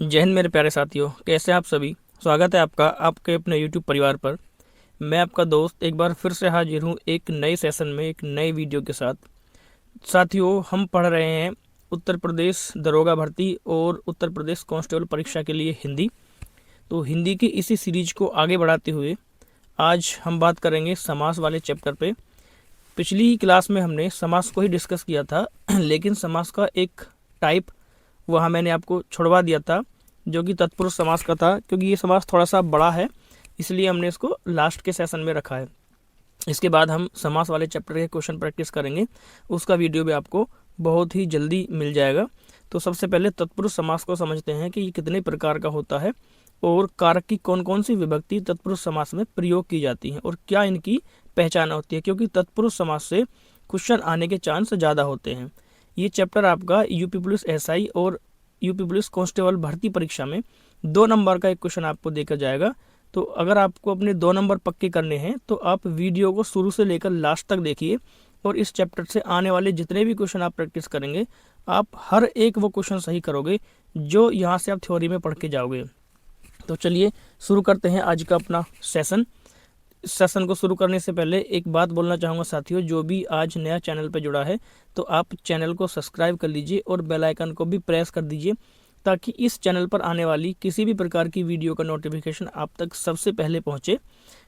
जय हिंद मेरे प्यारे साथियों, कैसे हैं आप सभी। स्वागत है आपका आपके अपने YouTube परिवार पर। मैं आपका दोस्त एक बार फिर से हाजिर हूँ एक नए सेशन में, एक नए वीडियो के साथ। साथियों, हम पढ़ रहे हैं उत्तर प्रदेश दरोगा भर्ती और उत्तर प्रदेश कांस्टेबल परीक्षा के लिए हिंदी। तो हिंदी की इसी सीरीज को आगे बढ़ाते हुए आज हम बात करेंगे समास वाले चैप्टर पे। पिछली ही क्लास में हमने समास को ही डिस्कस किया था लेकिन समास का एक टाइप वहाँ मैंने आपको छुड़वा दिया था, जो कि तत्पुरुष समास का था। क्योंकि ये समास थोड़ा सा बड़ा है, इसलिए हमने इसको लास्ट के सेशन में रखा है। इसके बाद हम समास वाले चैप्टर के क्वेश्चन प्रैक्टिस करेंगे, उसका वीडियो भी आपको बहुत ही जल्दी मिल जाएगा। तो सबसे पहले तत्पुरुष समास को समझते हैं कि ये कितने प्रकार का होता है और कारक की कौन कौन सी विभक्ति तत्पुरुष समास में प्रयोग की जाती हैं और क्या इनकी पहचान होती है, क्योंकि तत्पुरुष समास से क्वेश्चन आने के चांस ज़्यादा होते हैं। ये चैप्टर आपका यूपी पुलिस एसआई और यूपी पुलिस कांस्टेबल भर्ती परीक्षा में 2 नंबर का एक क्वेश्चन आपको देकर जाएगा। तो अगर आपको अपने 2 नंबर पक्के करने हैं तो आप वीडियो को शुरू से लेकर लास्ट तक देखिए और इस चैप्टर से आने वाले जितने भी क्वेश्चन आप प्रैक्टिस करेंगे, आप हर एक वो क्वेश्चन सही करोगे जो यहाँ से आप थ्योरी में पढ़ के जाओगे। तो चलिए शुरू करते हैं आज का अपना सेशन। इस सेशन को शुरू करने से पहले एक बात बोलना चाहूँगा साथियों, जो भी आज नया चैनल पर जुड़ा है तो आप चैनल को सब्सक्राइब कर लीजिए और बेल आइकन को भी प्रेस कर दीजिए, ताकि इस चैनल पर आने वाली किसी भी प्रकार की वीडियो का नोटिफिकेशन आप तक सबसे पहले पहुँचे।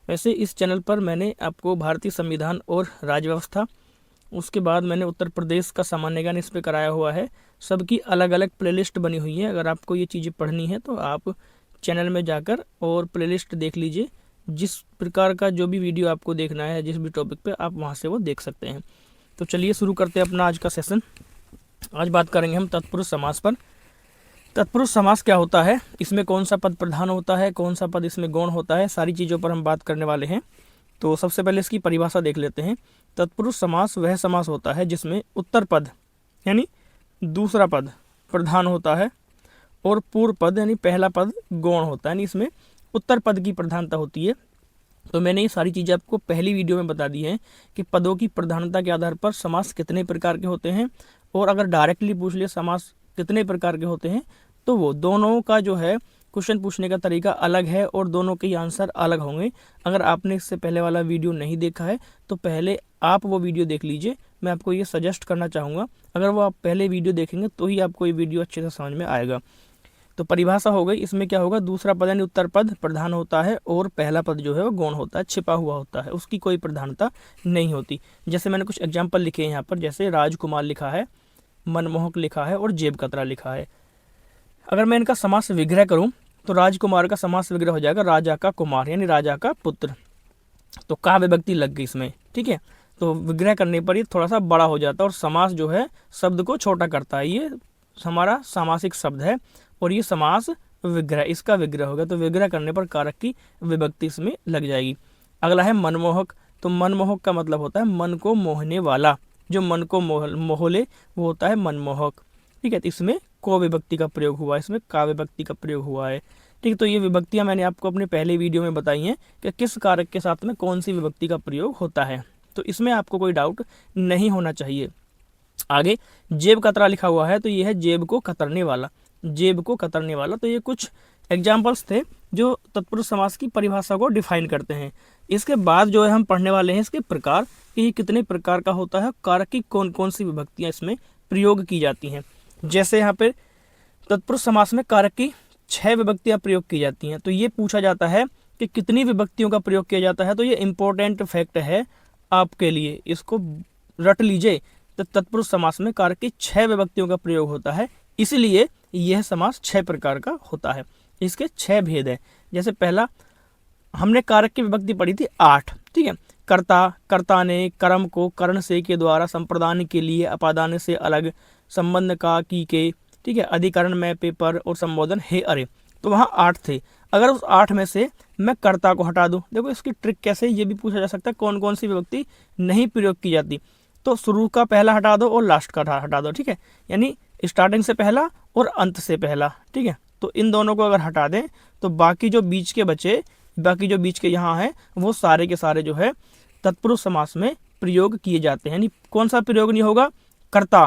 वैसे इस चैनल पर मैंने आपको भारतीय संविधान और राज्य व्यवस्था, उसके बाद मैंने उत्तर प्रदेश का सामान्य ज्ञान इस पर कराया हुआ है। सबकी अलग अलग प्लेलिस्ट बनी हुई है। अगर आपको ये चीज़ें पढ़नी है तो आप चैनल में जाकर और प्लेलिस्ट देख लीजिए। जिस प्रकार का जो भी वीडियो आपको देखना है, जिस भी टॉपिक पे, आप वहाँ से वो देख सकते हैं। तो चलिए शुरू करते हैं अपना आज का सेशन। आज बात करेंगे हम तत्पुरुष समास पर। तत्पुरुष समास क्या होता है, इसमें कौन सा पद प्रधान होता है, कौन सा पद इसमें गौण होता है, सारी चीज़ों पर हम बात करने वाले हैं। तो सबसे पहले इसकी परिभाषा देख लेते हैं। तत्पुरुष समास वह समास होता है जिसमें उत्तर पद यानी दूसरा पद प्रधान होता है और पूर्व पद यानी पहला पद गौण होता है, यानी इसमें उत्तर पद की प्रधानता होती है। तो मैंने ये सारी चीज़ें आपको पहली वीडियो में बता दी हैं कि पदों की प्रधानता के आधार पर समास कितने प्रकार के होते हैं, और अगर डायरेक्टली पूछ लिए समास कितने प्रकार के होते हैं तो वो दोनों का जो है क्वेश्चन पूछने का तरीका अलग है और दोनों के आंसर अलग होंगे। अगर आपने इससे पहले वाला वीडियो नहीं देखा है तो पहले आप वो वीडियो देख लीजिए। मैं आपको ये सजेस्ट करना चाहूँगा, अगर वो आप पहले वीडियो देखेंगे तो ही आपको ये वीडियो अच्छे से समझ में आएगा। तो परिभाषा हो गई। इसमें क्या होगा, दूसरा पद यानी उत्तर पद प्रधान होता है और पहला पद जो है वो गौण होता है, छिपा हुआ होता है, उसकी कोई प्रधानता नहीं होती। जैसे मैंने कुछ एग्जाम्पल लिखे हैं यहाँ पर, जैसे राजकुमार लिखा है, मनमोहक लिखा है और जेब कतरा लिखा है। अगर मैं इनका समास विग्रह करूँ तो राजकुमार का समास विग्रह हो जाएगा राजा का कुमार यानी राजा का पुत्र। तो का विभक्ति लग गई इसमें, ठीक है। तो विग्रह करने पर ये थोड़ा सा बड़ा हो जाता है और समास जो है शब्द को छोटा करता है। ये हमारा सामासिक शब्द है और ये समास विग्रह, इसका विग्रह होगा। तो विग्रह करने पर कारक की विभक्ति इसमें लग जाएगी। अगला है मनमोहक। तो मनमोहक का मतलब होता है मन को मोहने वाला, जो मन को मोहले वो होता है मनमोहक, ठीक है। तो इसमें को विभक्ति का प्रयोग हुआ है, इसमें का विभक्ति का प्रयोग हुआ है, ठीक है। तो ये विभक्तियां मैंने आपको अपने पहले वीडियो में बताई हैं कि किस कारक के साथ में कौन सी विभक्ति का प्रयोग होता है। तो इसमें आपको कोई डाउट नहीं होना चाहिए। आगे जेब कतरा लिखा हुआ है, तो ये है जेब को कतरने वाला, जेब को कतरने वाला। तो ये कुछ एग्जाम्पल्स थे जो तत्पुरुष समास की परिभाषा को डिफाइन करते हैं। इसके बाद जो है हम पढ़ने वाले हैं इसके प्रकार, कि ये कितने प्रकार का होता है, कारक की कौन कौन सी विभक्तियां इसमें प्रयोग की जाती हैं। जैसे यहाँ पे तत्पुरुष समास में कारक की 6 विभक्तियां प्रयोग की जाती हैं। तो ये पूछा जाता है कि कितनी विभक्तियों का प्रयोग किया जाता है। तो ये इंपॉर्टेंट फैक्ट है आपके लिए, इसको रट लीजिए। तो तत्पुरुष समास में कारक की 6 विभक्तियों का प्रयोग होता है, इसलिए यह समास 6 प्रकार का होता है। इसके 6 भेद है। जैसे पहला हमने कारक की विभक्ति पढ़ी थी 8, ठीक है। कर्ता, कर्ता ने, कर्म को कर्ण से के द्वारा, संप्रदान के लिए, अपादान से अलग, संबंध का की के, ठीक है, अधिकरण में, पेपर और संबोधन हे अरे। तो वहाँ 8 थे। अगर उस 8 में से मैं कर्ता को हटा दूं, देखो इसकी ट्रिक कैसे, ये भी पूछा जा सकता है कौन कौन सी विभक्ति नहीं प्रयोग की जाती। तो शुरू का पहला हटा दो और लास्ट का हटा दो, ठीक है, यानी स्टार्टिंग से पहला और अंत से पहला, ठीक है। तो इन दोनों को अगर हटा दें तो बाकी जो बीच के बचे, बाकी जो बीच के यहाँ हैं वो सारे के सारे जो है तत्पुरुष समास में प्रयोग किए जाते हैं। यानी कौन सा प्रयोग नहीं होगा, कर्ता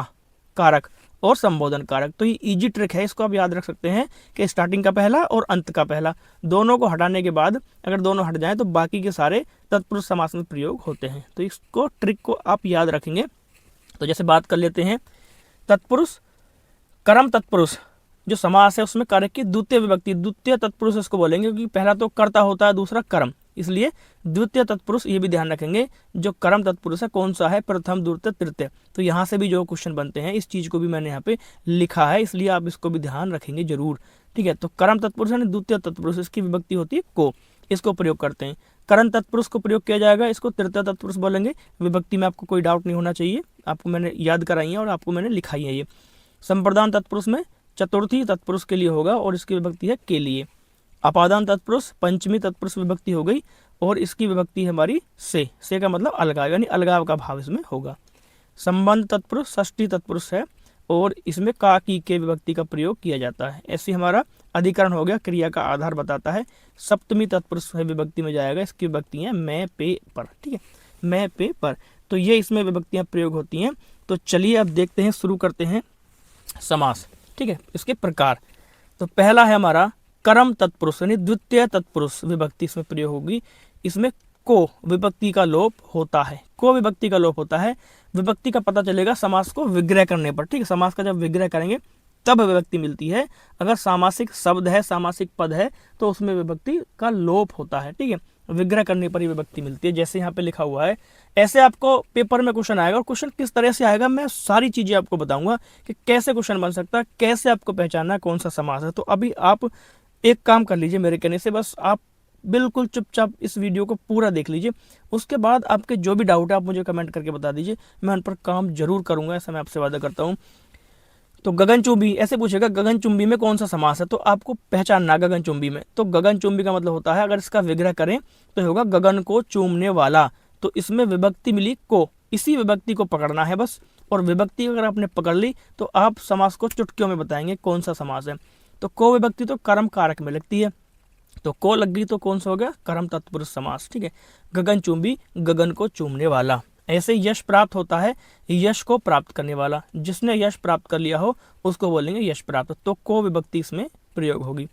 कारक और संबोधन कारक। तो ये इजी ट्रिक है, इसको आप याद रख सकते हैं कि स्टार्टिंग का पहला और अंत का पहला दोनों को हटाने के बाद अगर दोनों हट जाएं तो बाकी के सारे तत्पुरुष समास में प्रयोग होते हैं। तो इसको ट्रिक को आप याद रखेंगे। तो जैसे बात कर लेते हैं तत्पुरुष, कर्म तत्पुरुष जो समास है उसमें कारक की द्वितीय विभक्ति, द्वितीय तत्पुरुष इसको बोलेंगे, क्योंकि पहला तो कर्ता होता है, दूसरा कर्म, इसलिए द्वितीय तत्पुरुष। ये भी ध्यान रखेंगे जो कर्म तत्पुरुष है कौन सा है, प्रथम द्वितीय तृतीय। तो यहाँ से भी जो क्वेश्चन बनते हैं इस चीज को भी मैंने यहाँ पे लिखा है, इसलिए आप इसको भी ध्यान रखेंगे जरूर। ठीक है, तो कर्म तत्पुरुष यानी द्वितीय तत्पुरुष, इसकी विभक्ति होती है को, इसको प्रयोग करते हैं। करण तत्पुरुष को प्रयोग किया जाएगा, इसको तृतीय तत्पुरुष बोलेंगे। विभक्ति में आपको कोई डाउट नहीं होना चाहिए, आपको मैंने याद कराई है और आपको मैंने लिखाई है ये। संप्रदान तत्पुरुष में चतुर्थी तत्पुरुष के लिए होगा और इसकी विभक्ति है के लिए। अपादान तत्पुरुष पंचमी तत्पुरुष विभक्ति हो गई और इसकी विभक्ति है हमारी से का मतलब अलगाव, यानी अलगाव का भाव इसमें होगा। संबंध तत्पुरुष षष्ठी तत्पुरुष है और इसमें का की के विभक्ति का प्रयोग किया जाता है। ऐसे हमारा अधिकरण हो गया, क्रिया का आधार बताता है। सप्तमी तत्पुरुष है विभक्ति में जाएगा, इसकी विभक्ति है मैं पे पर। ठीक है, मैं पे पर, तो ये इसमें विभक्तियां प्रयोग होती हैं। तो चलिए अब देखते हैं, शुरू करते हैं समास। ठीक है, इसके प्रकार। तो पहला है हमारा कर्म तत्पुरुष यानी द्वितीय तत्पुरुष विभक्ति इसमें प्रयोग होगी। इसमें को विभक्ति का लोप होता है, को विभक्ति का लोप होता है। विभक्ति का पता चलेगा समास को विग्रह करने पर। ठीक है, समास का जब विग्रह करेंगे तब विभक्ति मिलती है। अगर सामासिक शब्द है, सामासिक पद है तो उसमें विभक्ति का लोप होता है। ठीक है, विग्रह करने पर ही विभक्ति मिलती है। जैसे यहाँ पे लिखा हुआ है, ऐसे आपको पेपर में क्वेश्चन आएगा और क्वेश्चन किस तरह से आएगा मैं सारी चीजें आपको बताऊंगा कि कैसे क्वेश्चन बन सकता है, कैसे आपको पहचानना है कौन सा समास है। तो अभी आप एक काम कर लीजिए मेरे कहने से, बस आप बिल्कुल चुपचाप इस वीडियो को पूरा देख लीजिए। उसके बाद आपके जो भी डाउट है आप मुझे कमेंट करके बता दीजिए, मैं उन पर काम जरूर करूंगा, ऐसा मैं आपसे वादा करता हूँ। तो गगनचुंबी ऐसे पूछेगा, गगनचुंबी में कौन सा समास है, तो आपको पहचानना गगनचुंबी में। तो गगनचुंबी का मतलब होता है, अगर इसका विग्रह करें तो होगा गगन को चूमने वाला। तो इसमें विभक्ति मिली को, इसी विभक्ति को पकड़ना है बस। और विभक्ति अगर आपने पकड़ ली तो आप समास को चुटकियों में बताएंगे कौन सा समास है। तो को विभक्ति तो कर्म कारक में लगती है, तो को लग गई तो कौन सा हो गया, कर्म तत्पुरुष समास। ठीक है, गगनचुंबी गगन को चूमने वाला। ऐसे यश प्राप्त होता है, यश को प्राप्त करने वाला, जिसने यश प्राप्त कर लिया हो उसको बोलेंगे यश प्राप्त। तो को विभक्ति इसमें प्रयोग होगी।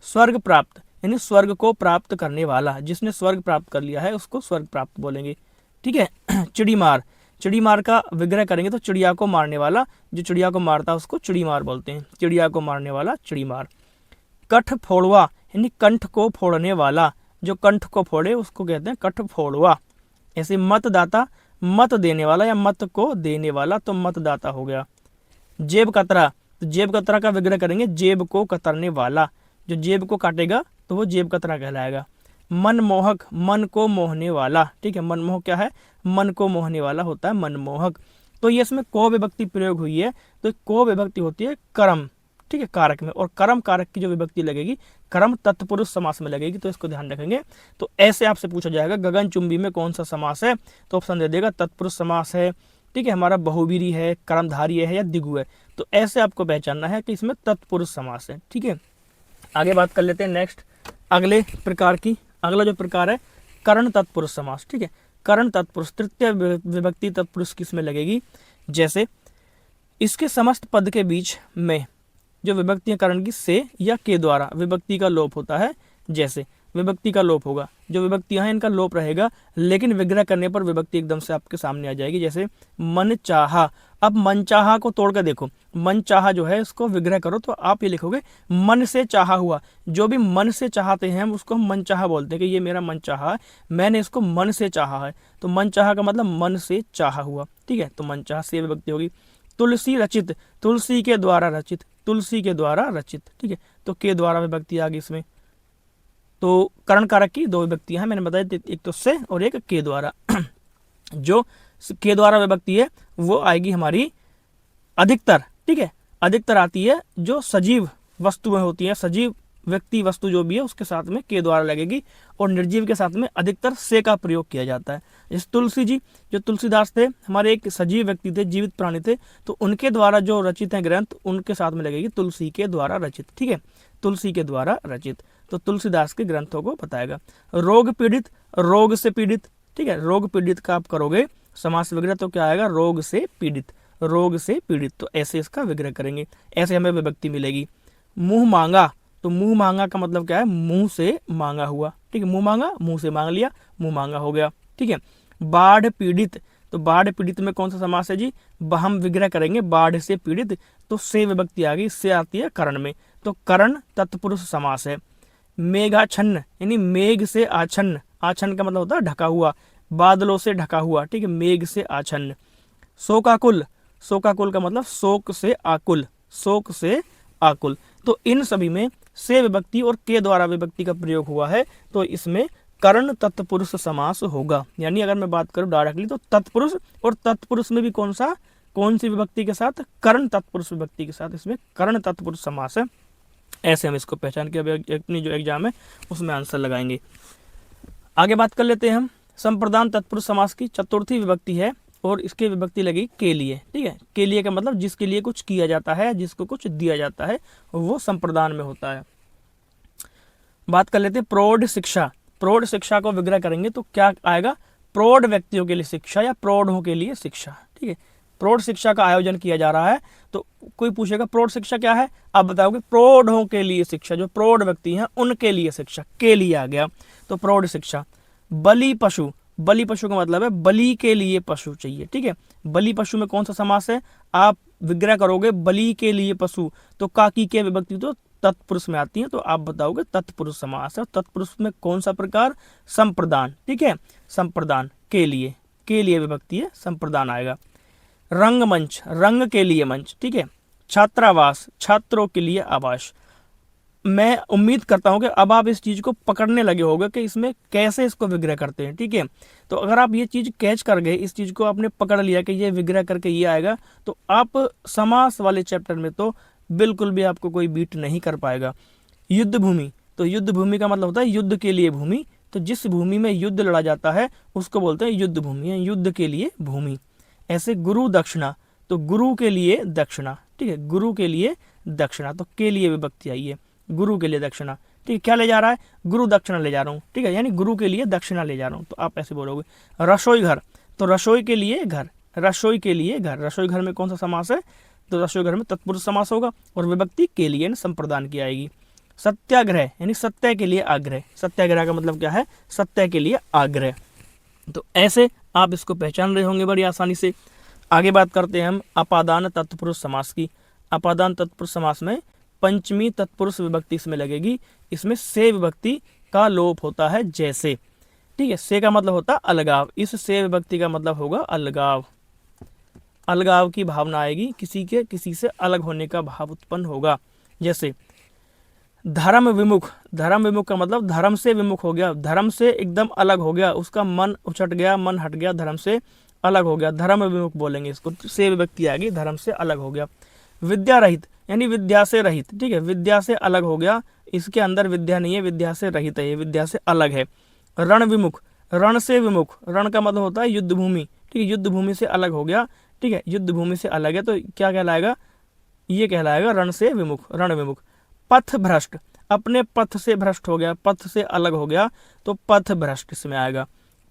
स्वर्ग प्राप्त यानी स्वर्ग को प्राप्त करने वाला, जिसने स्वर्ग प्राप्त कर लिया है उसको स्वर्ग प्राप्त बोलेंगे। ठीक है, चिड़ीमार, चिड़ीमार का विग्रह करेंगे तो चिड़िया को मारने वाला, जो चिड़िया को मारता है उसको चिड़ीमार बोलते हैं। चिड़िया को मारने वाला चिड़ीमार। कठ फोड़वा यानी कंठ को फोड़ने वाला, जो कंठ को फोड़े उसको कहते हैं कठ फोड़वा। ऐसे मतदाता मत देने वाला या मत को देने वाला, तो मतदाता हो गया। जेब कतरा, तो जेब कतरा का विग्रह करेंगे जेब को कतरने वाला, जो जेब को काटेगा तो वो जेब कतरा कहलाएगा। मनमोहक मन को मोहने वाला। ठीक है, मनमोहक क्या है, मन को मोहने वाला होता है मनमोहक। तो ये इसमें को विभक्ति प्रयोग हुई है, तो को विभक्ति होती है कर्म। ठीक है, कारक में, और कर्म कारक की जो विभक्ति लगेगी कर्म तत्पुरुष समास में लगेगी, तो इसको ध्यान रखेंगे। तो ऐसे आपसे पूछा जाएगा गगनचुंबी में कौन सा समास है, तो ऑप्शन दे देगा तत्पुरुष समास है। ठीक है, हमारा बहुवीरी है, कर्मधारी है या दिगु है। तो ऐसे आपको पहचानना है कि इसमें तत्पुरुष समास है। ठीक है, आगे बात कर लेते हैं नेक्स्ट अगले प्रकार की। अगला जो प्रकार है करण तत्पुरुष समास। ठीक है, करण तत्पुरुष तृतीय विभक्ति तत्पुरुष किसमें लगेगी, जैसे इसके समस्त पद के बीच में जो विभक्ति करण की से या के द्वारा विभक्ति का लोप होता है। जैसे विभक्ति का लोप होगा, जो विभक्तियां हैं इनका लोप रहेगा, लेकिन विग्रह करने पर विभक्ति एकदम से आपके सामने आ जाएगी। जैसे मन चाहा, अब मन चाहा को तोड़कर देखो, मन चाहा जो है इसको विग्रह करो तो आप ये लिखोगे मन से चाहा हुआ। जो भी मन से चाहते हैं उसको हम मन चाहा बोलते हैं कि ये मेरा मन चाहा है, मैंने इसको मन से चाहा है। तो मन चाहा का मतलब मन से चाहा हुआ। ठीक है, तो मन चाहा से विभक्ति होगी। तुलसी रचित, तुलसी के द्वारा रचित, तुलसी के द्वारा रचित। ठीक है, तो के द्वारा विभक्ति आ गई इसमें। तो करण कारक की दो विभक्तियां हैं मैंने बताया, एक तो से और एक के द्वारा। जो के द्वारा विभक्ति है वो आएगी हमारी अधिकतर। ठीक है, अधिकतर आती है जो सजीव वस्तुएं होती है, सजीव व्यक्ति वस्तु जो भी है उसके साथ में के द्वारा लगेगी, और निर्जीव के साथ में अधिकतर से का प्रयोग किया जाता है। जैसे तुलसी जी, जो तुलसीदास थे हमारे एक सजीव व्यक्ति थे, जीवित प्राणी थे, तो उनके द्वारा जो रचित है ग्रंथ उनके साथ में लगेगी तुलसी के द्वारा रचित। ठीक है, तुलसी के द्वारा रचित, तो तुलसीदास के ग्रंथों को बताएगा। रोग पीड़ित, रोग से पीड़ित। ठीक है, रोग पीड़ित का आप करोगे समास विग्रह तो क्या आएगा, रोग से पीड़ित। रोग से पीड़ित, तो ऐसे इसका विग्रह करेंगे, ऐसे हमें विभक्ति मिलेगी। मुंह मांगा, तो मुंह मांगा का मतलब क्या है, मुंह से मांगा हुआ, ठीक है, मुंह मांगा, मुंह से मांग लिया, मुंह मांगा हो गया, ठीक है। बाढ़ पीड़ित, तो बाढ़ पीड़ित में कौन सा समास है जी, हम विग्रह करेंगे बाढ़ से पीड़ित, तो से विभक्ति आ गई, से आती है करण में, तो करण तत्पुरुष समास है। मेघाच्छन्न यानी मेघ से आच्छन्न, आच्छन्न का मतलब होता है ढका हुआ, बादलों से ढका हुआ, ठीक है, मेघ से आच्छन्न। शोकाकुल, शोकाकुल का मतलब शोक से आकुल, शोक से आकुल, तो इन सभी में से विभक्ति और के द्वारा विभक्ति का प्रयोग हुआ है, तो इसमें कर्ण तत्पुरुष समास होगा। यानी अगर मैं बात करूं डायरेक्टली तो तत्पुरुष, और तत्पुरुष में भी कौन सी विभक्ति के साथ, कर्ण तत्पुरुष विभक्ति के साथ इसमें कर्ण तत्पुरुष समास है। ऐसे हम इसको पहचान के अभी अपनी जो एग्जाम है उसमें आंसर लगाएंगे। आगे बात कर लेते हैं हम संप्रदान तत्पुरुष समास की, चतुर्थी विभक्ति है और इसकी विभक्ति लगी के लिए, ठीक है। के लिए का मतलब जिसके लिए कुछ किया जाता है, जिसको कुछ दिया जाता है, वो संप्रदान में होता है। बात कर लेते हैं प्रौढ़ शिक्षा, प्रौढ़ शिक्षा को विग्रह करेंगे तो क्या आएगा, प्रौढ़ व्यक्तियों के लिए शिक्षा या प्रौढ़ों के लिए शिक्षा, ठीक है। प्रौढ़ शिक्षा का आयोजन किया जा रहा है, तो कोई पूछेगा प्रौढ़ शिक्षा क्या है, आप बताओगे प्रौढ़ों के लिए शिक्षा, जो प्रौढ़ व्यक्ति हैं उनके लिए शिक्षा, के लिए आ गया, तो प्रौढ़ शिक्षा। बलि पशु, बलि पशु का मतलब है बलि के लिए पशु चाहिए, ठीक है। बलि पशु में कौन सा समास है, आप विग्रह करोगे बलि के लिए पशु, तो काकी के विभक्ति तो तत्पुरुष में आती है, तो आप बताओगे तत्पुरुष समास है। तत्पुरुष में कौन सा प्रकार, संप्रदान, ठीक है, संप्रदान के लिए विभक्ति है, संप्रदान आएगा। रंगमंच, रंग के लिए मंच, ठीक है। छात्रावास, छात्रों के लिए आवास। मैं उम्मीद करता हूं कि अब आप इस चीज को पकड़ने लगे होंगे कि इसमें कैसे इसको विग्रह करते हैं, ठीक है। तो अगर आप ये चीज कैच कर गए, इस चीज को आपने पकड़ लिया कि ये विग्रह करके ये आएगा, तो आप समास वाले चैप्टर में तो बिल्कुल भी आपको कोई बीट नहीं कर पाएगा। युद्ध भूमि, तो युद्ध भूमि का मतलब होता है युद्ध के लिए भूमि, तो जिस भूमि में युद्ध लड़ा जाता है उसको बोलते हैं युद्ध भूमि, है युद्ध के लिए भूमि। ऐसे गुरु दक्षिणा, तो गुरु के लिए दक्षिणा, ठीक है, गुरु के लिए दक्षिणा, तो के लिए विभक्ति आई है, गुरु के लिए दक्षिणा, ठीक है। क्या ले जा रहा है, गुरु दक्षिणा ले जा रहा हूँ, ठीक है, यानी गुरु के लिए दक्षिणा ले जा रहा हूँ, तो आप ऐसे बोलोगे। रसोई घर, तो रसोई के लिए घर, रसोई के लिए घर, रसोई घर में कौन सा समास है, तो रसोई घर में तत्पुरुष समास होगा और विभक्ति के लिए संप्रदान की आएगी। सत्याग्रह यानी सत्य के लिए आग्रह, सत्याग्रह का मतलब क्या है, सत्य के लिए आग्रह, तो ऐसे आप इसको पहचान रहे होंगे बड़ी आसानी से। आगे बात करते हैं हम अपादान तत्पुरुष समास की। अपादान तत्पुरुष समास में पंचमी तत्पुरुष विभक्ति इसमें लगेगी, इसमें से विभक्ति का लोप होता है जैसे, ठीक है। से का मतलब होता है अलगाव, इस से विभक्ति का मतलब होगा अलगाव, अलगाव की भावना आएगी, किसी से अलग होने का भाव उत्पन्न होगा। जैसे धर्म विमुख, धर्म विमुख का मतलब धर्म से विमुख हो गया, धर्म से एकदम अलग हो गया, उसका मन उछट गया, मन हट गया, धर्म से अलग हो गया, धर्म विमुख बोलेंगे इसको, से विभक्ति आ गई, धर्म से अलग हो गया। विद्या रहित यानी विद्या से रहित, ठीक है, विद्या से अलग हो गया, इसके अंदर विद्या नहीं है, विद्या से रहित है, ये विद्या से अलग है। रण विमुख, रण से विमुख, रण का मतलब होता है युद्ध भूमि, ठीक है, युद्ध भूमि से अलग हो गया, ठीक है, युद्ध भूमि से अलग है, तो क्या कहलाएगा, ये कहलाएगा रण से विमुख, रण विमुख। पथ भ्रष्ट, अपने पथ से भ्रष्ट हो गया, पथ से अलग हो गया, तो पथ भ्रष्ट इसमें आएगा।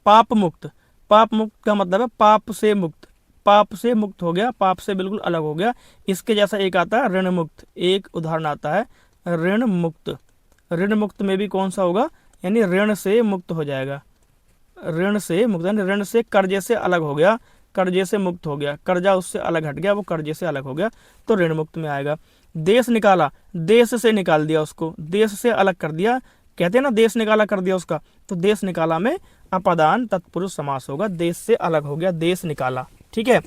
पाप मुक्त, पाप मुक्त का मतलब है पाप से मुक्त, पाप से मुक्त हो गया, पाप से बिल्कुल अलग हो गया। इसके जैसा एक आता है ऋण मुक्त, एक उदाहरण आता है ऋण मुक्त, ऋण मुक्त में भी कौन सा होगा, यानी ऋण से मुक्त हो जाएगा, ऋण से मुक्त यानी ऋण से कर्जे से अलग हो गया, कर्जे से मुक्त हो गया, कर्जा उससे अलग हट गया, वो कर्जे से अलग हो गया, तो ऋण मुक्त में आएगा। देश निकाला, देश से निकाल दिया उसको, देश से अलग कर दिया, कहते हैं ना देश निकाला कर दिया उसका, तो देश निकाला में अपादान तत्पुरुष समास होगा, देश से अलग हो गया, देश निकाला, ठीक है।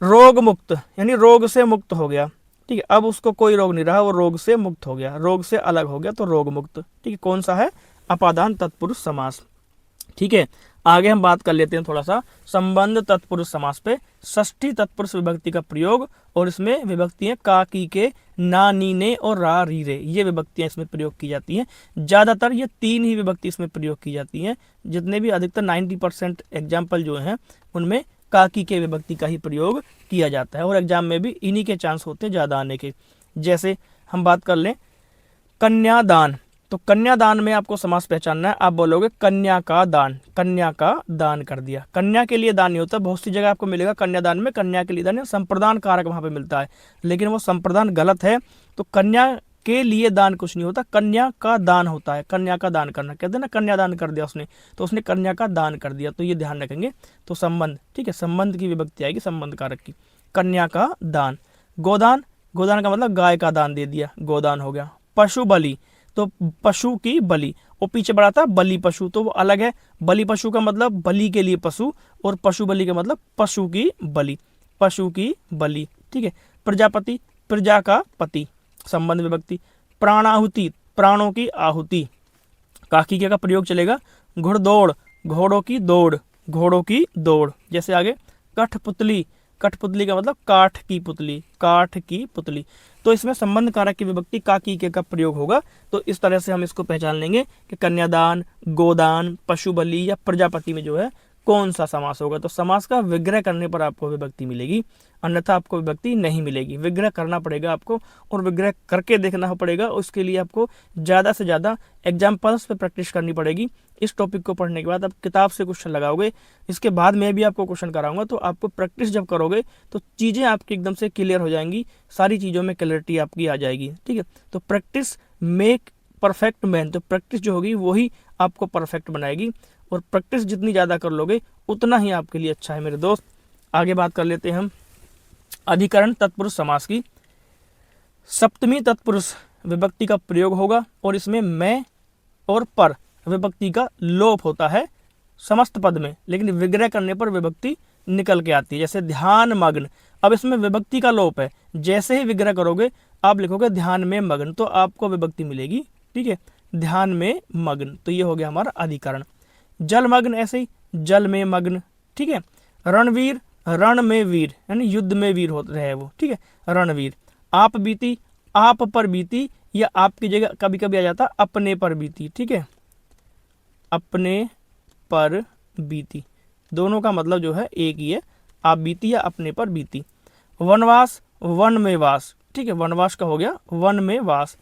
रोग मुक्त यानी रोग से मुक्त हो गया, ठीक है, अब उसको कोई रोग नहीं रहा, वो रोग से मुक्त हो गया, रोग से अलग हो गया, तो रोग मुक्त, ठीक है, कौन सा है, अपादान तत्पुरुष समास, ठीक है। आगे हम बात कर लेते हैं थोड़ा सा संबंध तत्पुरुष समास पे, षष्ठी तत्पुरुष विभक्ति का प्रयोग, और इसमें विभक्तियां का, की के, ना, नी, ने और रा, री, रे, ये विभक्तियां इसमें प्रयोग की जाती हैं। ज्यादातर ये तीन ही विभक्ति इसमें प्रयोग की जाती हैं, जितने भी अधिकतर 90% एग्जाम्पल जो हैं उनमें का, की के विभक्ति का ही प्रयोग किया जाता है, और एग्जाम में भी इन्हीं के चांस होते हैं ज्यादा आने के। जैसे हम बात कर लें कन्यादान, तो तो कन्यादान में आपको समास पहचानना है। आप बोलोगे कन्या का दान, कन्या का दान कर दिया। कन्या के लिए दान नहीं होता, बहुत सी जगह आपको मिलेगा कन्यादान में कन्या के लिए दान, संप्रदान कारक वहां पे मिलता है, लेकिन वो संप्रदान गलत है। तो कन्या के लिए दान कुछ नहीं होता, कन्या का दान होता है। कन्या का दान करना, कहते हैं ना कन्यादान कर दिया उसने, तो उसने कन्या का दान कर दिया, तो ये ध्यान रखेंगे। तो संबंध, ठीक है, संबंध की विभक्ति आएगी संबंध कारक की। कन्या का दान। गोदान, गोदान का मतलब गाय का दान दे दिया, गोदान हो गया। पशु बलि, तो पशु की बलि, और पीछे बढ़ा था बलि पशु, तो वो अलग है। बलि पशु का मतलब बलि के लिए पशु, और पशु बलि का मतलब पशु की बलि, पशु की बलि, ठीक है। प्रजापति, प्रजा का पति, संबंध विभक्ति। प्राणाहुति, प्राणों की आहुति, काकी के का प्रयोग चलेगा। घुड़दौड़, घोड़ों की दौड़, घोड़ों की दौड़। जैसे आगे कठपुतली, कठपुतली का मतलब काठ की पुतली, काठ की पुतली। तो इसमें संबंध कारक की विभक्ति काकी के का प्रयोग होगा। तो इस तरह से हम इसको पहचान लेंगे कि कन्यादान, गोदान, पशु बलि या प्रजापति में जो है कौन सा समास होगा। तो समास का विग्रह करने पर आपको विभक्ति मिलेगी, अन्यथा आपको विभक्ति नहीं मिलेगी। विग्रह करना पड़ेगा आपको, और विग्रह करके देखना पड़ेगा। उसके लिए आपको ज़्यादा से ज़्यादा एग्जाम्पल्स पे प्रैक्टिस करनी पड़ेगी। इस टॉपिक को पढ़ने के बाद आप किताब से क्वेश्चन लगाओगे, इसके बाद मैं भी आपको क्वेश्चन कराऊंगा, तो आपको प्रैक्टिस जब करोगे तो चीज़ें आपकी एकदम से क्लियर हो जाएंगी, सारी चीज़ों में क्लैरिटी आपकी आ जाएगी, ठीक है। तो प्रैक्टिस मेक परफेक्ट मैन, तो प्रैक्टिस जो होगी वही आपको परफेक्ट बनाएगी, और प्रैक्टिस जितनी ज़्यादा कर लोगे उतना ही आपके लिए अच्छा है मेरे दोस्त। आगे बात कर लेते हैं हम अधिकरण तत्पुरुष समास की। सप्तमी तत्पुरुष विभक्ति का प्रयोग होगा, और इसमें मैं और पर विभक्ति का लोप होता है समस्त पद में, लेकिन विग्रह करने पर विभक्ति निकल के आती है। जैसे ध्यान मग्न, अब इसमें विभक्ति का लोप है, जैसे ही विग्रह करोगे आप लिखोगे ध्यान में मग्न, तो आपको विभक्ति मिलेगी, ठीक है, ध्यान में मग्न। तो ये हो गया हमारा अधिकरण। जलमग्न, ऐसे ही जल में मग्न, ठीक है। रणवीर, रण में वीर, यानी युद्ध में वीर हो रहे वो, ठीक है, रणवीर। आप बीती, आप पर बीती, या आपकी जगह कभी कभी आ जाता अपने पर बीती, ठीक है, अपने पर बीती, दोनों का मतलब जो है एक ही है, आप बीती या अपने पर बीती। वनवास, वन में वास, ठीक है, वनवास का हो गया वन में वास।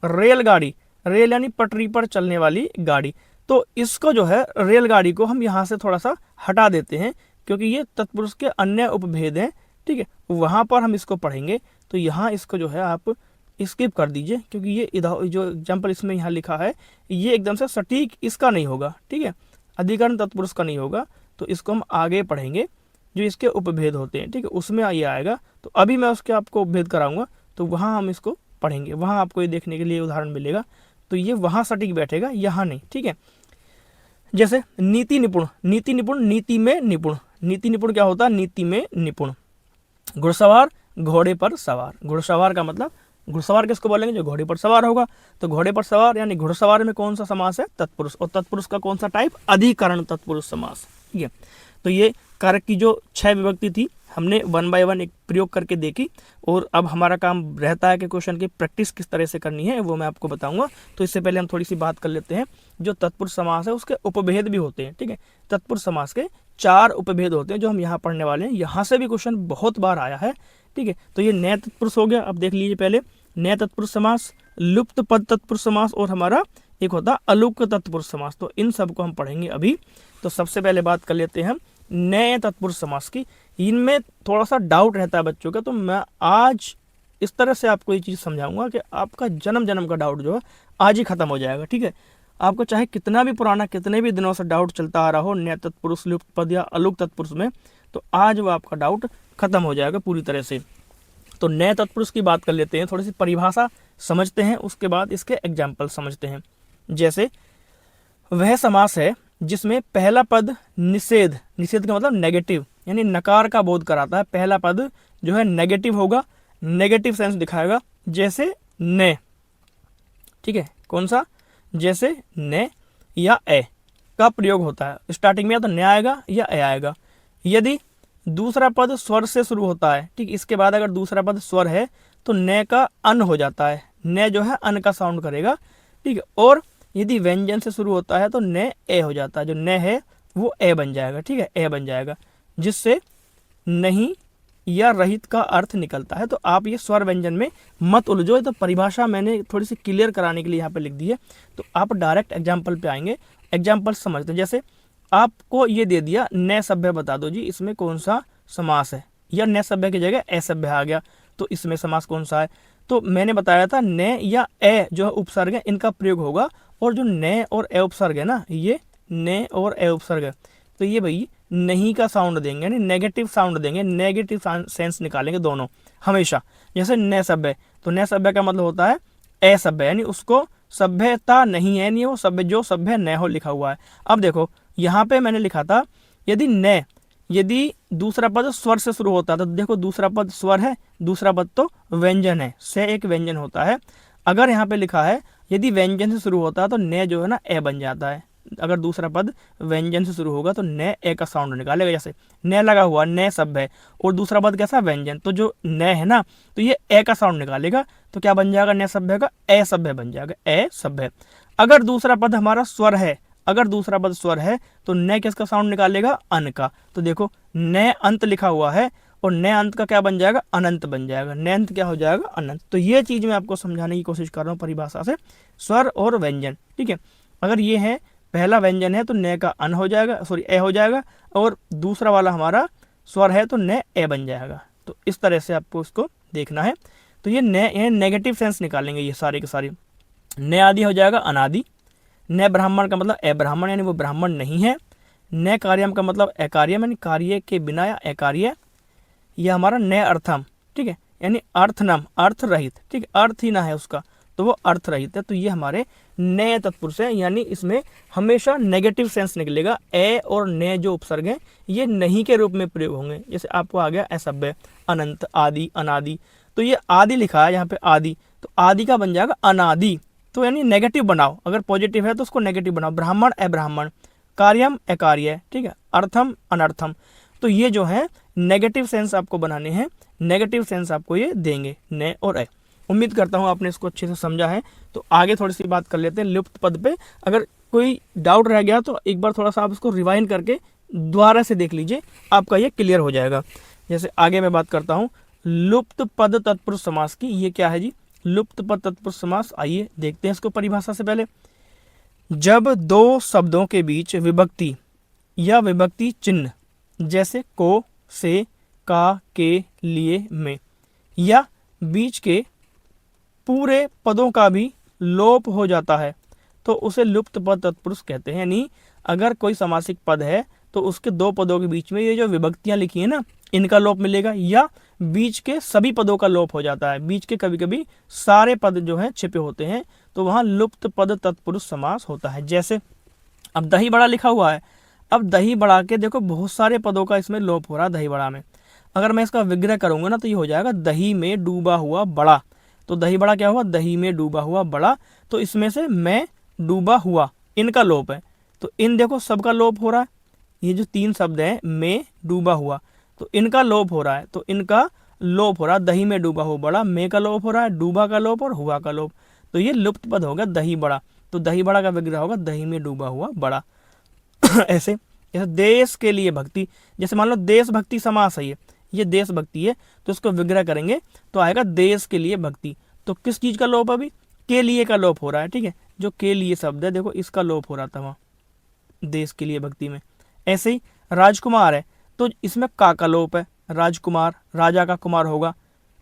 रेलगाड़ी, रेल यानी पटरी पर चलने वाली गाड़ी, तो इसको जो है रेलगाड़ी को हम यहाँ से थोड़ा सा हटा देते हैं, क्योंकि ये तत्पुरुष के अन्य उपभेद हैं, ठीक है, वहाँ पर हम इसको पढ़ेंगे। तो यहाँ इसको जो है आप स्किप कर दीजिए, क्योंकि ये इधर जो एग्जाम्पल इसमें यहाँ लिखा है ये एकदम से सटीक इसका नहीं होगा, ठीक है, अधिकरण तत्पुरुष का नहीं होगा। तो इसको हम आगे पढ़ेंगे, जो इसके उपभेद होते हैं, ठीक है, उसमें ये आएगा। तो अभी मैं उसके आपको उपभेद कराऊंगा, तो वहाँ हम इसको पढ़ेंगे, वहाँ आपको ये देखने के लिए उदाहरण मिलेगा। तो ये वहाँ सटीक बैठेगा, यहाँ नहीं, ठीक है। जैसे नीति निपुण, नीति निपुण, नीति में निपुण, नीति निपुण क्या होता है, नीति में निपुण। घुड़सवार, घोड़े पर सवार, घुड़सवार का मतलब, घुड़सवार किसको बोलेंगे, जो घोड़े पर सवार होगा। तो घोड़े पर सवार यानी घुड़सवार में कौन सा समास है, तत्पुरुष, और तत्पुरुष का कौन सा टाइप, अधिकरण तत्पुरुष समास, ठीक है। तो ये कारक की जो 6 विभक्ति थी हमने 1 बाय 1 एक प्रयोग करके देखी, और अब हमारा काम रहता है कि क्वेश्चन की प्रैक्टिस किस तरह से करनी है वो मैं आपको बताऊंगा। तो इससे पहले हम थोड़ी सी बात कर लेते हैं, जो तत्पुरुष समास है उसके उपभेद भी होते हैं, ठीक है। तत्पुरुष समास के 4 उपभेद होते हैं जो हम यहाँ पढ़ने वाले हैं, यहाँ से भी क्वेश्चन बहुत बार आया है, ठीक है। तो ये नया तत्पुरुष हो गया, अब देख लीजिए पहले नया तत्पुरुष समास, लुप्त पद तत्पुरुष समास, और हमारा एक होता अलुप्त तत्पुरुष समास। तो इन सबको हम पढ़ेंगे अभी। तो सबसे पहले बात कर लेते हैं हम नए तत्पुरुष समास की। इनमें थोड़ा सा डाउट रहता है बच्चों का, तो मैं आज इस तरह से आपको ये चीज़ समझाऊंगा कि आपका जन्म जन्म का डाउट जो है आज ही खत्म हो जाएगा, ठीक है। आपको चाहे कितना भी पुराना, कितने भी दिनों से डाउट चलता आ रहा हो नए तत्पुरुष, लुप्त पद या अलुप्त तत्पुरुष में, तो आज वो आपका डाउट खत्म हो जाएगा पूरी तरह से। तो नए तत्पुरुष की बात कर लेते हैं, थोड़ी सी परिभाषा समझते हैं, उसके बाद इसके एग्जाम्पल समझते हैं। जैसे वह समास है जिसमें पहला पद निषेध, निषेध का मतलब नेगेटिव यानी नकार का बोध कराता है, पहला पद जो है नेगेटिव होगा, नेगेटिव सेंस दिखाएगा। जैसे ने, ठीक है, कौन सा, जैसे ने या ए का प्रयोग होता है। स्टार्टिंग में या तो ने आएगा या ए आएगा। यदि दूसरा पद स्वर से शुरू होता है, ठीक, इसके बाद अगर दूसरा पद स्वर है तो ने का अन हो जाता है, ने जो है अन का साउंड करेगा, ठीक है। और यदि व्यंजन से शुरू होता है तो ने ए हो जाता है, जो ने है वो ए बन जाएगा, ठीक है, ए बन जाएगा, जिससे नहीं, या रहित का अर्थ निकलता है। तो आप ये स्वर व्यंजन में मत उलझो, तो परिभाषा मैंने थोड़ी सी क्लियर कराने के लिए यहाँ पे लिख दी है। तो आप डायरेक्ट एग्जाम्पल पे आएंगे, एग्जाम्पल समझते हैं। जैसे आपको ये दे दिया नए सभ्य बता दो जी इसमें कौन सा समास है, या नए सभ्य की जगह असभ्य आ गया तो इसमें समास कौन सा है। तो मैंने बताया था न या ए जो उपसर्ग है इनका प्रयोग होगा, और जो न और ए उपसर्ग है ना, ये न और ए उपसर्ग है, तो ये भाई नहीं का साउंड देंगे, यानी नेगेटिव साउंड देंगे, नेगेटिव सेंस निकालेंगे दोनों हमेशा। जैसे न सभ्य, तो न सभ्य का मतलब होता है असभ्य, यानी उसको सभ्यता नहीं है, नहीं वो सभ्य जो सभ्य न हो लिखा हुआ है। अब देखो यहाँ पे मैंने लिखा था यदि दूसरा पद स्वर से शुरू होता है, तो देखो दूसरा पद स्वर है, दूसरा पद तो व्यंजन है, से एक व्यंजन होता है। अगर यहाँ पे लिखा है यदि व्यंजन से शुरू होता है तो न जो है ना ए बन जाता है। अगर दूसरा पद व्यंजन से शुरू होगा तो न ए का साउंड निकालेगा। जैसे न लगा हुआ न शब्द है और दूसरा पद कैसा व्यंजन, तो जो न है ना तो ये ए का साउंड निकालेगा, तो क्या बन जाएगा न सभ्य का ए सभ्य बन जाएगा, ए सभ्य। अगर दूसरा पद हमारा स्वर है, अगर दूसरा पद स्वर है तो न किसका साउंड निकालेगा, अन का। तो देखो न अंत लिखा हुआ है और न अंत का क्या बन जाएगा, अनंत बन जाएगा, न अंत क्या हो जाएगा, अनंत। तो ये चीज मैं आपको समझाने की कोशिश कर रहा हूँ परिभाषा से, स्वर और व्यंजन। ठीक है, अगर ये है पहला व्यंजन है तो न का अन हो जाएगा, सॉरी ए हो जाएगा, और दूसरा वाला हमारा स्वर है तो न ए बन जाएगा। तो इस तरह से आपको इसको देखना है। तो ये नेगेटिव सेंस निकालेंगे ये सारे के सारे। न आदि हो जाएगा अनादि, न ब्राह्मण का मतलब अब्राह्मण यानी वो ब्राह्मण नहीं है, न कार्यम का मतलब अकार्यम यानी कार्य के बिना या अकार्य, यह हमारा न अर्थम, ठीक है, यानी अर्थनम अर्थ रहित, ठीक है, अर्थ ही ना है उसका तो वो अर्थ रहित है। तो ये हमारे नए तत्पुरुष है, यानी इसमें हमेशा नेगेटिव सेंस निकलेगा। ए और न जो उपसर्ग हैं ये नहीं के रूप में प्रयोग होंगे। जैसे आपको आ गया असभ्य, अनंत, आदि, अनादि, तो ये आदि लिखा है यहाँ पे आदि, तो आदि का बन जाएगा अनादि। तो यानी नेगेटिव बनाओ, अगर पॉजिटिव है तो उसको नेगेटिव बनाओ। ब्राह्मण अब्राह्मण, कार्यम अकार्य, ठीक है, अर्थम अनर्थम। तो ये जो है नेगेटिव सेंस आपको बनाने हैं, नेगेटिव सेंस आपको ये देंगे न और ए। उम्मीद करता हूँ आपने इसको अच्छे से समझा है। तो आगे थोड़ी सी बात कर लेते हैं लुप्त पद पे। अगर कोई डाउट रह गया तो एक बार थोड़ा सा आप इसको रिवाइंड करके दोबारा से देख लीजिए, आपका ये क्लियर हो जाएगा। जैसे आगे मैं बात करता हूँ लुप्त पद तत्पुरुष समास की। ये क्या है जी, लुप्त पद तत्पुरुष समास। आइए देखते हैं इसको परिभाषा से पहले। जब दो शब्दों के बीच विभक्ति या विभक्ति चिन्ह जैसे को, से, का, के, लिए, में, या बीच के पूरे पदों का भी लोप हो जाता है तो उसे लुप्त पद तत्पुरुष कहते हैं। यानी अगर कोई समासिक पद है तो उसके दो पदों के बीच में ये जो विभक्तियां लिखी है ना इनका लोप मिलेगा, या बीच के सभी पदों का लोप हो जाता है। बीच के कभी कभी सारे पद जो हैं छिपे होते हैं तो वहां लुप्त पद तत्पुरुष समास होता है। जैसे अब दही बड़ा लिखा हुआ है, अब दही बड़ा के देखो बहुत सारे पदों का इसमें लोप हो रहा है दही बड़ा में। अगर मैं इसका विग्रह करूंगा ना तो ये हो जाएगा दही में डूबा हुआ बड़ा। तो दही बड़ा क्या हुआ, दही में डूबा हुआ बड़ा। तो इसमें से मैं डूबा हुआ इनका लोप है, तो इन देखो सबका लोप हो रहा है। ये जो तीन शब्द हैं में डूबा हुआ, तो इनका लोप हो रहा है, तो इनका लोप हो रहा है। दही में डूबा हुआ बड़ा, में का लोप हो रहा है, डूबा का लोप और हुआ का लोप। तो ये लुप्त पद हो गया दही बड़ा। तो दही बड़ा का विग्रह होगा दही में डूबा हुआ बड़ा। ऐसे जैसे देश के लिए भक्ति, जैसे मान लो देशभक्ति समास है, ये देशभक्ति है तो इसको विग्रह करेंगे तो आएगा देश के लिए भक्ति। तो किस चीज का लोप, अभी के लिए का लोप हो रहा है, ठीक है, जो के लिए शब्द है देखो इसका लोप हो रहा था वहां देश के लिए भक्ति में। ऐसे ही राजकुमार है तो इसमें का लोप है, राजकुमार राजा का कुमार होगा,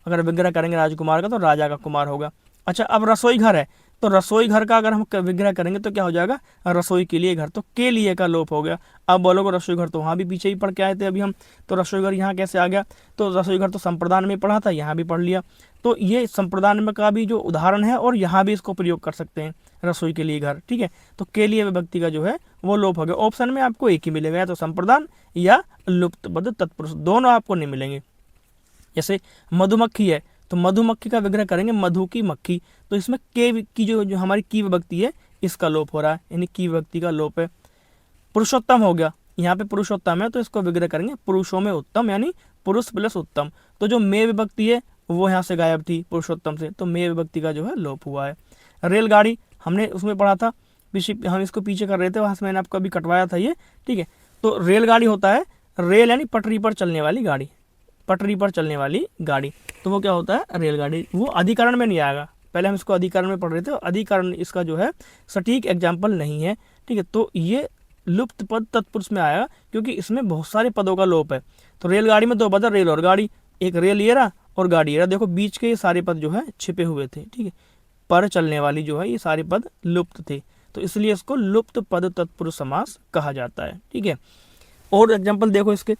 अगर विग्रह करेंगे राजकुमार का तो राजा का कुमार होगा। अच्छा अब रसोई घर है तो रसोई घर का अगर हम विग्रह करेंगे तो क्या हो जाएगा, रसोई के लिए घर, तो के लिए का लोप हो गया। अब बोलोगे रसोई घर तो वहाँ भी पीछे ही पढ़ के आए थे अभी हम, तो रसोई घर यहाँ कैसे आ गया, तो रसोई घर तो संप्रदान में पढ़ा था, यहाँ भी पढ़ लिया। तो ये संप्रदान में का भी जो उदाहरण है और यहाँ भी इसको प्रयोग कर सकते हैं, रसोई के लिए घर, ठीक है। तो के लिए विभक्ति का जो है वो लोप हो गया। ऑप्शन में आपको एक ही मिलेगा, या तो संप्रदान या लुप्त पद तत्पुरुष, दोनों आपको नहीं मिलेंगे। जैसे मधुमक्खी है तो मधुमक्खी का विग्रह करेंगे मधु की मक्खी, तो इसमें के की जो हमारी की विभक्ति है इसका लोप हो रहा है, यानी की विभक्ति का लोप है। पुरुषोत्तम हो गया, यहाँ पे पुरुषोत्तम है तो इसको विग्रह करेंगे पुरुषों में उत्तम, यानी पुरुष प्लस उत्तम। तो जो में विभक्ति है वो यहाँ से गायब थी पुरुषोत्तम से, तो में विभक्ति का जो है लोप हुआ है। रेलगाड़ी हमने उसमें पढ़ा था, हम इसको पीछे कर रहे थे, वहां से मैंने आपको अभी कटवाया था ये, ठीक है। तो रेलगाड़ी होता है रेल यानी पटरी पर चलने वाली गाड़ी, पटरी पर चलने वाली गाड़ी, तो वो क्या होता है, रेलगाड़ी। वो अधिकरण में नहीं आएगा, पहले हम इसको अधिकरण में पढ़ रहे थे, अधिकरण इसका जो है सटीक एग्जाम्पल नहीं है, ठीक है। तो ये लुप्त पद तत्पुरुष में आया क्योंकि इसमें बहुत सारे पदों का लोप है। तो रेलगाड़ी में दो पद, रेल और गाड़ी, एक रेल ये रहा और गाड़ी ये रहा, देखो बीच के ये सारे पद जो है छिपे हुए थे, ठीक है। पर चलने वाली जो है ये सारे पद लुप्त थे, तो इसलिए इसको लुप्त पद तत्पुरुष समास कहा जाता है, ठीक है। और एग्जाम्पल देखो इसके,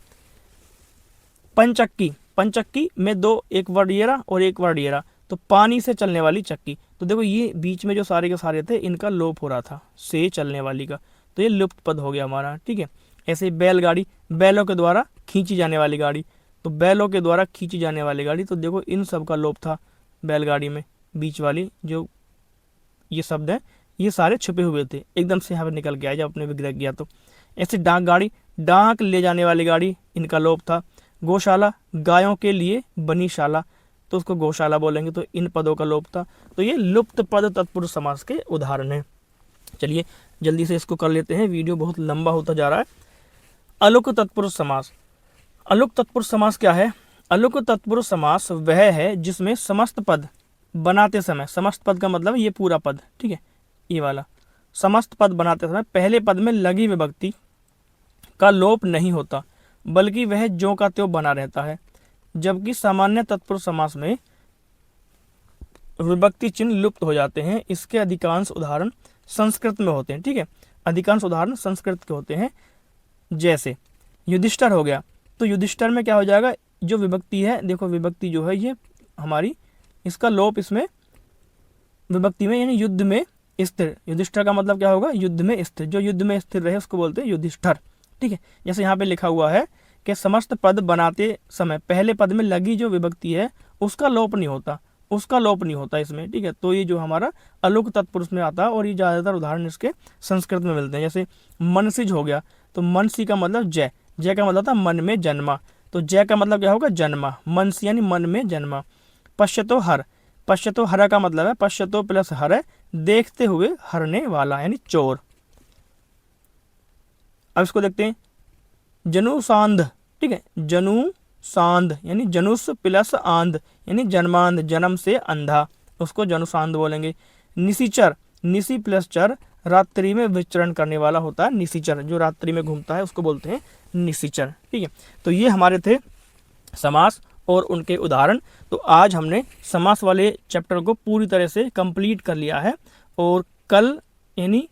पंचक्की, पंचक्की में दो, एक वर्ड ये रहा और एक वर्ड ये रहा, तो पानी से चलने वाली चक्की, तो देखो ये बीच में जो सारे के सारे थे इनका लोप हो रहा था, से चलने वाली का, तो ये लुप्त पद हो गया हमारा, ठीक है। ऐसे ही बैलगाड़ी, बैलों के द्वारा खींची जाने वाली गाड़ी, तो बैलों के द्वारा खींची जाने वाली गाड़ी, तो देखो इन सब का लोप था बैलगाड़ी में, बीच वाली जो ये शब्द है ये सारे छुपे हुए थे, एकदम से यहाँ पर निकल के आए जब अपने विग्रह किया। तो ऐसे डाक गाड़ी, डाक ले जाने वाली गाड़ी, इनका लोप था। गौशाला, गायों के लिए बनी शाला, तो उसको गौशाला बोलेंगे, तो इन पदों का लोप था। तो ये लुप्त पद तत्पुरुष समास के उदाहरण हैं। चलिए जल्दी से इसको कर लेते हैं, वीडियो बहुत लंबा होता जा रहा है। अलुक तत्पुरुष समास, अलुक तत्पुरुष समास क्या है? अलुक तत्पुरुष समास वह है जिसमें समस्त पद बनाते समय, समस्त पद का मतलब ये पूरा पद, ठीक है, ये वाला, समस्त पद बनाते समय पहले पद में लगी विभक्ति का लोप नहीं होता, बल्कि वह ज्यों का त्यों बना रहता है। जबकि सामान्य तत्पुरुष समास में विभक्ति चिन्ह लुप्त हो जाते हैं। इसके अधिकांश उदाहरण संस्कृत में होते हैं, ठीक है, अधिकांश उदाहरण संस्कृत के होते हैं। जैसे युधिष्ठिर हो गया, तो युधिष्ठिर में क्या हो जाएगा, जो विभक्ति है, देखो विभक्ति जो है ये हमारी, इसका लोप इसमें विभक्ति में, यानी युद्ध में स्थिर, युधिष्ठिर का मतलब क्या होगा, युद्ध में स्थिर, जो युद्ध में स्थिर रहे उसको बोलते हैं युधिष्ठिर, ठीक है। जैसे यहाँ पे लिखा हुआ है कि समस्त पद बनाते समय पहले पद में लगी जो विभक्ति है उसका लोप नहीं होता, उसका लोप नहीं होता इसमें, ठीक है। तो ये जो हमारा अलुक तत्पुरुष में आता है और ये ज़्यादातर उदाहरण इसके संस्कृत में मिलते हैं। जैसे मनसिज हो गया, तो मनसी का मतलब जय, जय का मतलब था मन में जन्मा, तो जय का मतलब क्या होगा, जन्मा, मनसी यानी मन में जन्मा। पश्यतो हर, पश्यतो हर का मतलब है, पश्यतो प्लस हर है, देखते हुए हरने वाला यानी चोर। अब इसको देखते हैं, जनुसांध, ठीक है, जनुसांध यानी जनुस प्लस आंध यानी जन्मांध, जन्म से अंधा, उसको जनुसांध बोलेंगे। निशिचर, निशि प्लस चर, रात्रि में विचरण करने वाला होता है निशिचर, जो रात्रि में घूमता है उसको बोलते हैं निशिचर, ठीक है। तो ये हमारे थे समास और उनके उदाहरण। तो आज हमने समास वाले चैप्टर को पूरी तरह से कंप्लीट कर लिया है, और कल यानी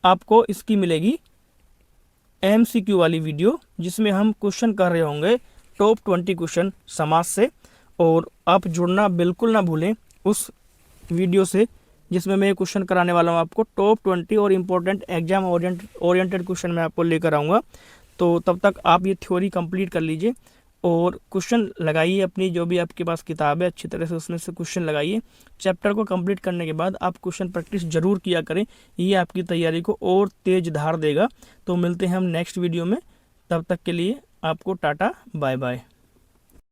आपको इसकी मिलेगी MCQ वाली वीडियो, जिसमें हम क्वेश्चन कर रहे होंगे टॉप 20 क्वेश्चन समास से। और आप जुड़ना बिल्कुल ना भूलें उस वीडियो से, जिसमें मैं क्वेश्चन कराने वाला हूँ आपको टॉप 20 और इम्पोर्टेंट एग्जाम ओरिएंटेड क्वेश्चन मैं आपको लेकर आऊँगा। तो तब तक आप ये थ्योरी कंप्लीट कर लीजिए और क्वेश्चन लगाइए, अपनी जो भी आपके पास किताब है अच्छी तरह से उसमें से क्वेश्चन लगाइए। चैप्टर को कंप्लीट करने के बाद आप क्वेश्चन प्रैक्टिस जरूर किया करें, ये आपकी तैयारी को और तेज धार देगा। तो मिलते हैं हम नेक्स्ट वीडियो में, तब तक के लिए आपको टाटा बाय बाय।